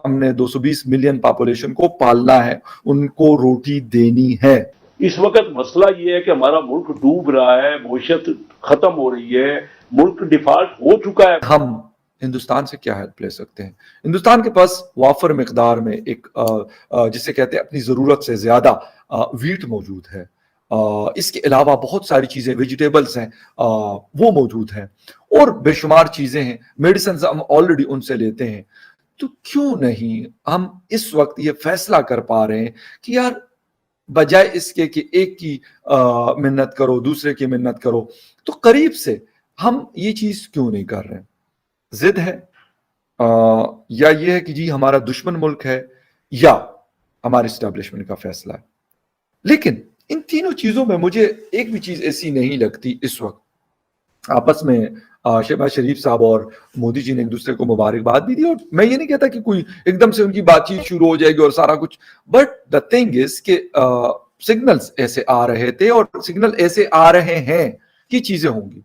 ہم نے 220 million population کو پالنا ہے, ان کو روٹی دینی ہے. اس وقت مسئلہ یہ ہے کہ ہمارا ملک ڈوب رہا ہے, معیشت ختم ہو رہی ہے, ملک ڈیفالٹ ہو چکا ہے. ہم ہندوستان سے کیا ہیلپ لے سکتے ہیں؟ ہندوستان کے پاس وافر مقدار میں ایک جسے کہتے ہیں اپنی ضرورت سے زیادہ ویٹ موجود ہے. اس کے علاوہ بہت ساری چیزیں, ویجیٹیبلز ہیں وہ موجود ہیں, اور بے شمار چیزیں ہیں, میڈیسنز ہم آلریڈی ان سے لیتے ہیں. تو کیوں نہیں ہم اس وقت یہ فیصلہ کر پا رہے ہیں کہ یار بجائے اس کے کہ ایک کی منت کرو, دوسرے کی منت کرو, تو قریب سے ہم یہ چیز کیوں نہیں کر رہے ہیں؟ ضد ہے یا یہ ہے کہ جی ہمارا دشمن ملک ہے, یا ہمارے اسٹیبلشمنٹ کا فیصلہ ہے؟ لیکن ان تینوں چیزوں میں مجھے ایک بھی چیز ایسی نہیں لگتی. اس وقت آپس میں شہباز شریف صاحب اور مودی جی نے ایک دوسرے کو مبارکباد بھی دی, اور میں یہ نہیں کہتا کہ کوئی ایک دم سے ان کی بات چیت شروع ہو جائے گی اور سارا کچھ, بٹ دا تھنگ از کہ سگنلز ایسے آ رہے تھے اور سگنل ایسے آ رہے ہیں کہ چیزیں ہوں گی.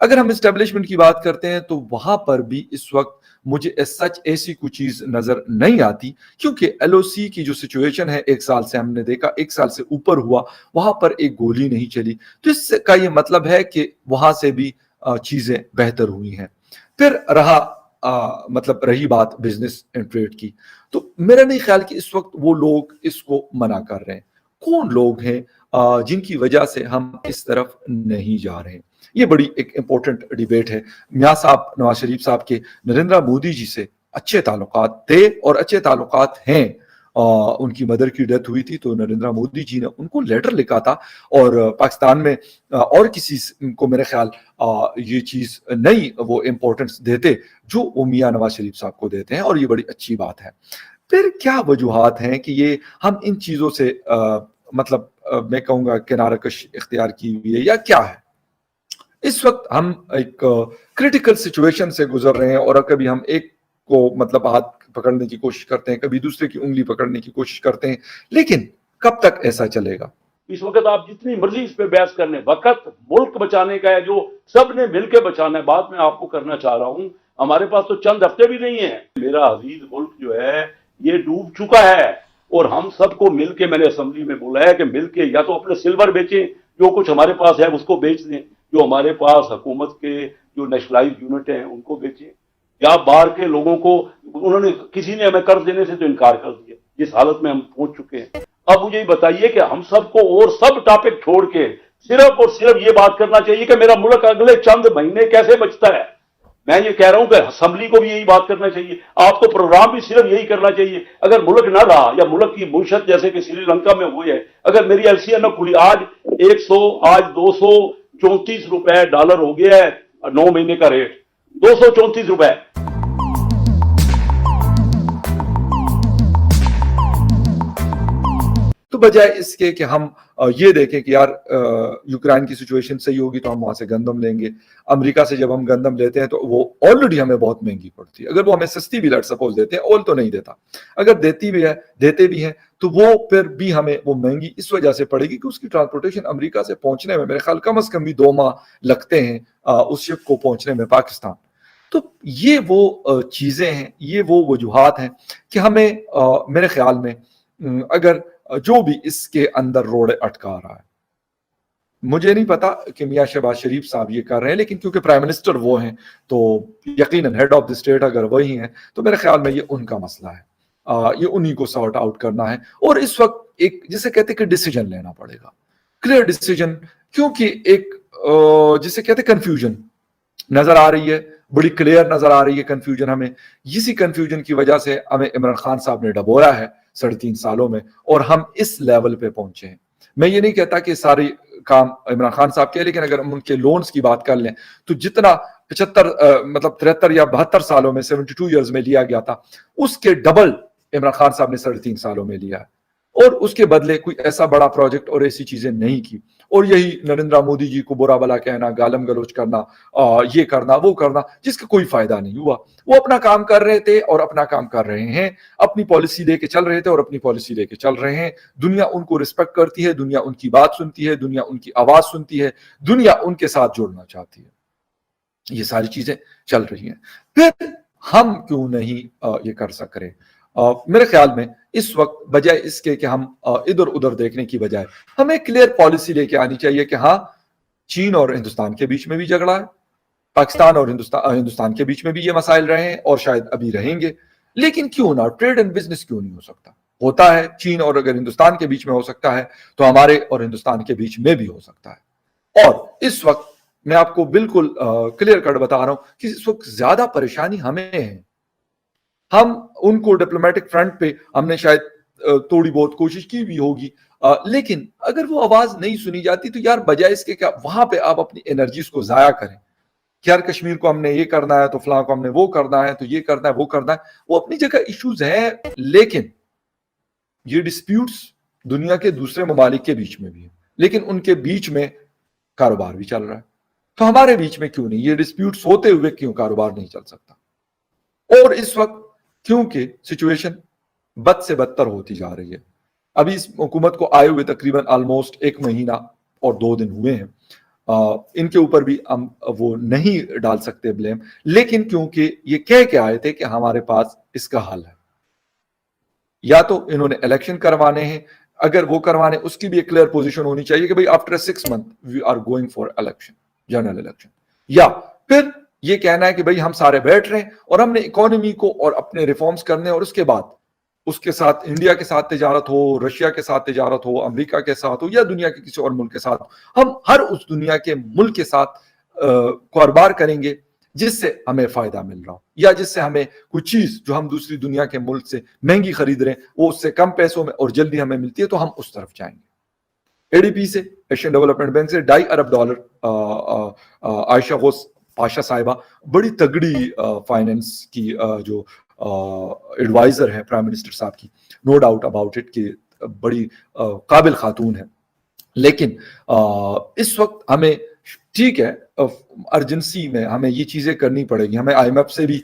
اگر ہم اسٹیبلشمنٹ کی بات کرتے ہیں تو وہاں پر بھی اس وقت مجھے سچ ایسی کوئی چیز نظر نہیں آتی, کیونکہ ایل او سی کی جو سچویشن ہے 1 سال سے ہم نے دیکھا, 1 سال سے اوپر ہوا, وہاں پر ایک گولی نہیں چلی. تو اس کا یہ مطلب ہے کہ وہاں سے بھی چیزیں بہتر ہوئی ہیں. پھر مطلب رہی بات بزنس اینڈ ٹریڈ کی, تو میرا نہیں خیال کہ اس وقت وہ لوگ اس کو منع کر رہے ہیں. کون لوگ ہیں جن کی وجہ سے ہم اس طرف نہیں جا رہے ہیں؟ یہ بڑی ایک امپورٹنٹ ڈیبیٹ ہے. میاں صاحب نواز شریف صاحب کے نریندر مودی جی سے اچھے تعلقات تھے اور اچھے تعلقات ہیں. ان کی مدر کی ڈیتھ ہوئی تھی تو نریندر مودی جی نے ان کو لیٹر لکھا تھا, اور پاکستان میں اور کسی کو میرے خیال یہ چیز نہیں وہ امپورٹنس دیتے جو وہ میاں نواز شریف صاحب کو دیتے ہیں, اور یہ بڑی اچھی بات ہے. پھر کیا وجوہات ہیں کہ یہ ہم ان چیزوں سے مطلب میں کہوں گا کنارہ کش اختیار کی ہوئی ہے, یا کیا ہے؟ اس وقت ہم ایک کریٹیکل سچویشن سے گزر رہے ہیں, اور کبھی ہم ایک کو مطلب ہاتھ پکڑنے کی کوشش کرتے ہیں, کبھی دوسرے کی انگلی پکڑنے کی کوشش کرتے ہیں, لیکن کب تک ایسا چلے گا؟ اس وقت آپ جتنی مرضی اس پہ بحث کرنے, وقت ملک بچانے کا ہے جو سب نے مل کے بچانا ہے. بات میں آپ کو کرنا چاہ رہا ہوں, ہمارے پاس تو چند ہفتے بھی نہیں ہیں. میرا عزیز ملک جو ہے یہ ڈوب چکا ہے, اور ہم سب کو مل کے, میں نے اسمبلی میں بولا ہے کہ مل کے یا تو اپنے سلور بیچیں, جو کچھ ہمارے پاس ہے اس کو بیچ دیں, جو ہمارے پاس حکومت کے جو نیشنلائز یونٹ ہیں ان کو بیچیں, یا باہر کے لوگوں کو, انہوں نے کسی نے ہمیں قرض دینے سے تو انکار کر دیا. جس حالت میں ہم پہنچ چکے ہیں, اب مجھے یہ بتائیے کہ ہم سب کو اور سب ٹاپک چھوڑ کے صرف اور صرف یہ بات کرنا چاہیے کہ میرا ملک اگلے چند مہینے کیسے بچتا ہے. میں یہ کہہ رہا ہوں کہ اسمبلی کو بھی یہی بات کرنا چاہیے, آپ کو پروگرام بھی صرف یہی کرنا چاہیے. اگر ملک نہ رہا, یا ملک کی معیشت جیسے کہ سری لنکا میں ہوئی ہے, اگر میری ایل سی نہ کھلی, آج 100 آج 234 روپے ڈالر ہو گیا ہے 9 مہینے کا ریٹ, 234 روپے. تو بجائے اس کے کہ ہم یہ دیکھیں کہ یار یوکرائن کی سچویشن صحیح ہوگی تو ہم وہاں سے گندم لیں گے. امریکہ سے جب ہم گندم لیتے ہیں تو وہ آلریڈی ہمیں بہت مہنگی پڑتی ہے. اگر وہ ہمیں سستی بھی سپوز دیتے ہیں, اول تو نہیں دیتا, اگر دیتے بھی ہیں تو وہ پھر بھی ہمیں وہ مہنگی اس وجہ سے پڑے گی کہ اس کی ٹرانسپورٹیشن امریکہ سے پہنچنے میں میرے خیال کم از کم بھی 2 ماہ لگتے ہیں اس شپ کو پہنچنے میں پاکستان. تو یہ وہ چیزیں ہیں, یہ وہ وجوہات ہیں کہ ہمیں میرے خیال میں اگر جو بھی اس کے اندر روڑے اٹکا رہا ہے, مجھے نہیں پتا کہ میاں شہباز شریف صاحب یہ کر رہے ہیں, لیکن کیونکہ پرائم منسٹر وہ ہیں تو یقیناً ہیڈ آف دی اسٹیٹ اگر وہی ہیں تو میرے خیال میں یہ ان کا مسئلہ ہے, یہ انہی کو سارٹ آؤٹ کرنا ہے. اور اس وقت ایک جسے کہتے ہیں کہ ڈیسیجن لینا پڑے گا, کلیئر ڈیسیجن, کیونکہ ایک جسے کہتے ہیں کنفیوژن نظر آ رہی ہے, بڑی کلیئر نظر آ رہی ہے کنفیوژن ہمیں. اسی کنفیوژن کی وجہ سے ہمیں عمران خان صاحب نے ڈبویا ہے 3.5 سالوں میں, اور ہم اس لیول پہ پہنچے ہیں. میں یہ نہیں کہتا کہ سارے کام عمران خان صاحب کے, لیکن اگر ہم ان کے لونز کی بات کر لیں تو جتنا 73 یا 72 سالوں میں 72 ایئرز میں لیا گیا تھا, اس کے ڈبل عمران خان صاحب نے 3.5 سالوں میں لیا ہے, اور اس کے بدلے کوئی ایسا بڑا پروجیکٹ اور ایسی چیزیں نہیں کی. اور یہی نریندر مودی جی کو برا بلا کہنا, گالم گلوچ کرنا, یہ کرنا وہ کرنا, جس کا کوئی فائدہ نہیں ہوا. وہ اپنا کام کر رہے تھے اور اپنا کام کر رہے ہیں, اپنی پالیسی لے کے چل رہے تھے اور اپنی پالیسی لے کے چل رہے ہیں. دنیا ان کو رسپیکٹ کرتی ہے, دنیا ان کی بات سنتی ہے, دنیا ان کی آواز سنتی ہے, دنیا ان کے ساتھ جڑنا چاہتی ہے. یہ ساری چیزیں چل رہی ہیں. پھر ہم کیوں نہیں یہ کر سک رہے؟ میرے خیال میں اس وقت بجائے اس کے کہ ہم ادھر ادھر دیکھنے کی بجائے ہمیں کلیئر پالیسی لے کے آنی چاہیے کہ ہاں چین اور ہندوستان کے بیچ میں بھی جھگڑا ہے, پاکستان اور ہندوستان کے بیچ میں بھی یہ مسائل رہے ہیں اور شاید ابھی رہیں گے, لیکن کیوں نہ ٹریڈ اینڈ بزنس کیوں نہیں ہو سکتا؟ ہوتا ہے چین اور اگر ہندوستان کے بیچ میں ہو سکتا ہے تو ہمارے اور ہندوستان کے بیچ میں بھی ہو سکتا ہے. اور اس وقت میں آپ کو بالکل کلیئر کٹ بتا رہا ہوں کہ اس وقت زیادہ پریشانی ہمیں ہے. ہم ان کو ڈپلومیٹک فرنٹ پہ ہم نے شاید تھوڑی بہت کوشش کی بھی ہوگی, لیکن اگر وہ آواز نہیں سنی جاتی تو یار بجائے اس کے کہ وہاں پہ آپ اپنی انرجیز کو ضائع کریں کہ یار کشمیر کو ہم نے یہ کرنا ہے تو فلاں کو ہم نے وہ کرنا ہے تو یہ کرنا ہے وہ کرنا ہے, وہ اپنی جگہ ایشوز ہیں, لیکن یہ ڈسپیوٹس دنیا کے دوسرے ممالک کے بیچ میں بھی ہیں, لیکن ان کے بیچ میں کاروبار بھی چل رہا ہے, تو ہمارے بیچ میں کیوں نہیں یہ ڈسپیوٹس ہوتے ہوئے کیوں کاروبار نہیں چل سکتا؟ اور اس وقت کیونکہ سچویشن بد سے بدتر ہوتی جا رہی ہے. ابھی اس حکومت کو آئے ہوئے تقریباً آلموسٹ 1 مہینہ اور 2 دن ہوئے ہیں, ان کے اوپر بھی ہم وہ نہیں ڈال سکتے بلیم, لیکن کیونکہ یہ کہہ کے آئے تھے کہ ہمارے پاس اس کا حل ہے, یا تو انہوں نے الیکشن کروانے ہیں, اگر وہ کروانے اس کی بھی ایک کلیئر پوزیشن ہونی چاہیے کہ بھئی after 6 months we are going for election, general election, یا پھر یہ کہنا ہے کہ بھئی ہم سارے بیٹھ رہے ہیں اور ہم نے اکانومی کو اور اپنے ریفارمز کرنے, اور اس کے بعد اس کے ساتھ انڈیا کے ساتھ تجارت ہو, رشیا کے ساتھ تجارت ہو, امریکہ کے ساتھ ہو, یا دنیا کے کسی اور ملک کے ساتھ, ہم ہر اس دنیا کے ملک کے ساتھ کاروبار کریں گے جس سے ہمیں فائدہ مل رہا ہو, یا جس سے ہمیں کوئی چیز جو ہم دوسری دنیا کے ملک سے مہنگی خرید رہے ہیں وہ اس سے کم پیسوں میں اور جلدی ہمیں ملتی ہے, تو ہم اس طرف جائیں گے. ADB سے, ایشین ڈیولپمنٹ بینک سے $2.5 ارب عائشہ غوث پاشا صاحبہ بڑی تگڑی فائنینس کی جو ایڈوائزر ہے پرائم منسٹر صاحب کی, نو ڈاؤٹ اباؤٹ اٹ کہ بڑی قابل خاتون ہے, لیکن اس وقت ہمیں ٹھیک ہے ارجنسی میں ہمیں یہ چیزیں کرنی پڑے گی, ہمیں IMF سے بھی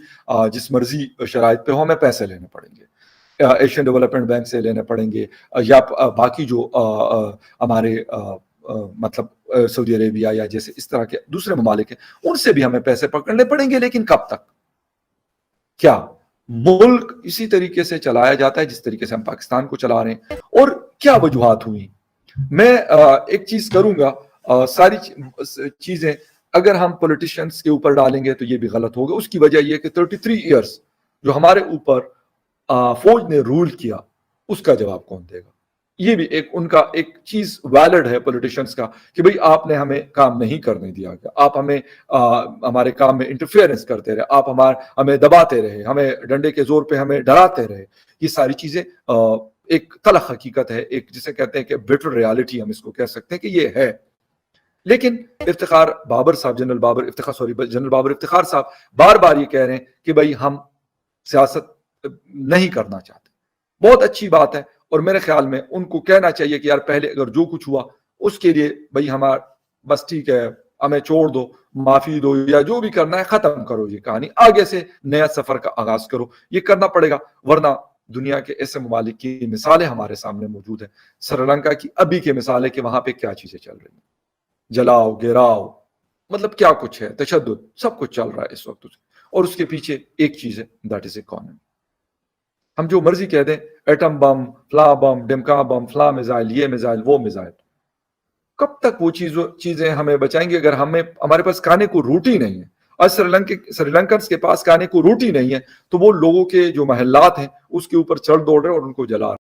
جس مرضی شرائط پہ ہو ہمیں پیسے لینے پڑیں گے, ایشین ڈیولپمنٹ بینک سے لینے پڑیں گے, یا باقی جو ہمارے مطلب سعودی عربیہ یا جیسے اس طرح کے دوسرے ممالک ہیں ان سے بھی ہمیں پیسے پکڑنے پڑیں گے. لیکن کب تک؟ کیا ملک اسی طریقے سے چلایا جاتا ہے جس طریقے سے ہم پاکستان کو چلا رہے ہیں؟ اور کیا وجوہات ہوئی؟ میں ایک چیز کروں گا, ساری چیزیں اگر ہم پولیٹیشنز کے اوپر ڈالیں گے تو یہ بھی غلط ہوگا. اس کی وجہ یہ کہ 33 ایئرز جو ہمارے اوپر فوج نے رول کیا اس کا جواب کون دے گا؟ یہ بھی ایک ان کا ایک چیز ویلڈ ہے پولیٹیشنز کا کہ بھئی آپ نے ہمیں کام نہیں کرنے دیا گیا, آپ ہمیں ہمارے کام میں انٹرفیئرنس کرتے رہے, آپ ہمیں دباتے رہے, ہمیں ڈنڈے کے زور پہ ہمیں ڈراتے رہے. یہ ساری چیزیں ایک تلخ حقیقت ہے, ایک جسے کہتے ہیں کہ بیٹر ریالٹی ہم اس کو کہہ سکتے ہیں کہ یہ ہے. لیکن جنرل بابر افتخار صاحب بار بار یہ کہہ رہے ہیں کہ بھئی ہم سیاست نہیں کرنا چاہتے. بہت اچھی بات ہے, اور میرے خیال میں ان کو کہنا چاہیے کہ یار پہلے اگر جو کچھ ہوا اس کے لیے بھئی ہمارا بس ٹھیک ہے, ہمیں چھوڑ دو, معافی دو, یا جو بھی کرنا ہے ختم کرو یہ کہانی, آگے سے نیا سفر کا آغاز کرو. یہ کرنا پڑے گا, ورنہ دنیا کے ایسے ممالک کی مثالیں ہمارے سامنے موجود ہیں. سری لنکا کی ابھی کے مثال ہے کہ وہاں پہ کیا چیزیں چل رہی ہیں, جلاؤ گراؤ, مطلب کیا کچھ ہے, تشدد, سب کچھ چل رہا ہے اس وقت. اور اس کے پیچھے ایک چیز ہے, دیٹ از اکانومی. ہم جو مرضی کہہ دیں, ایٹم بم, فلاں بم, ڈمکا بم, فلاں میزائل, یہ میزائل, وہ میزائل, کب تک وہ چیزیں ہمیں بچائیں گے اگر ہمارے پاس کھانے کو روٹی نہیں ہے؟ اور سری لنکنز کے پاس کھانے کو روٹی نہیں ہے تو وہ لوگوں کے جو محلات ہیں اس کے اوپر چڑھ دوڑ رہے اور ان کو جلا رہے.